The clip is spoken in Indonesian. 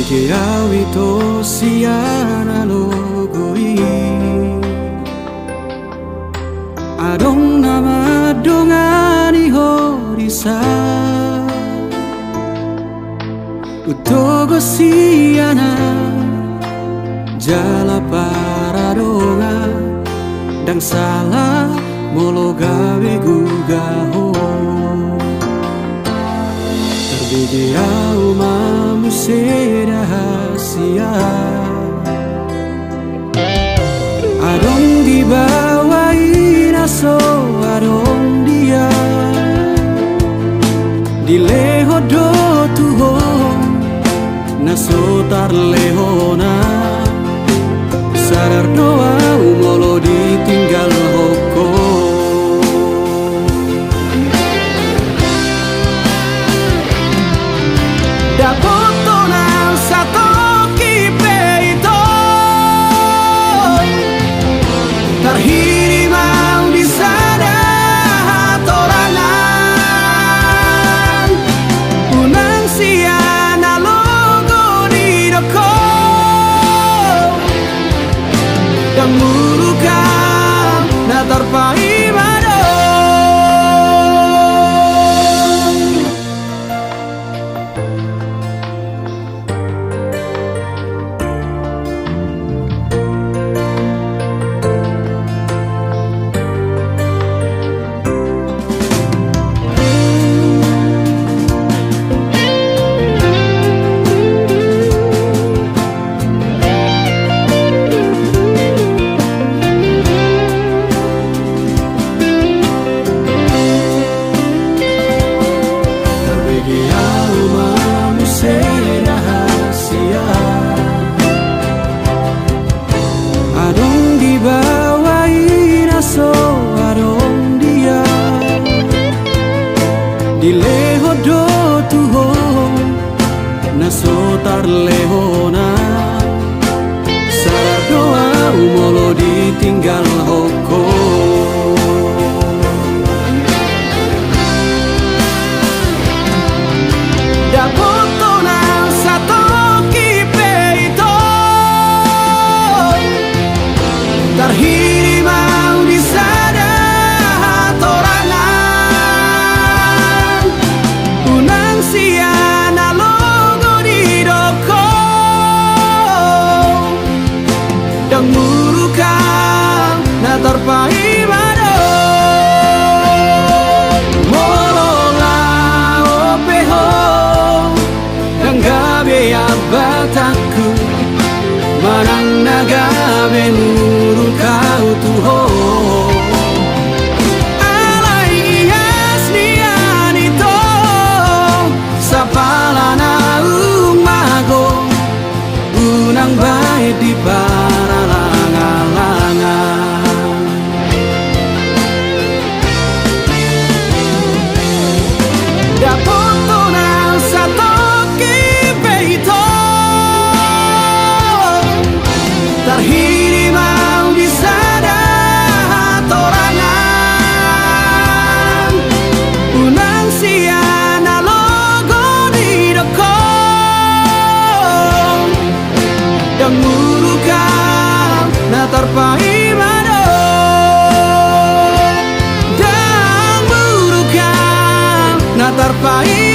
Terbigeawi to siana logoi Adong nama dongani horisa Utogo siana Jala paradonga Dang salah molo gawe gugaho Terbigeau mamu rahasia Adong dibawain aso adong dia Dileho do tuho naso tar lehona Sadar doa umolo ditinggal hoko Terhirimau di sana torangan Unang siana logo di doko Dan murukam na terpaimado Dileho do tuho naso tar lehona Sadar doa umolo ditinggal hoko Dapoto nang sato kipe ito Terhirimau di sana torangan Unang siana logo di doko Dan murukam na terpaimado Molola opeho Dan gabe abataku Manang nagabe murukau tuho Unang baik di para langan-langan Dapoto nang sato kipe ito Terhirimau di sana torangan Unang siana logo di doko Dan murukam na terpaimado Dan murukam na terpaimado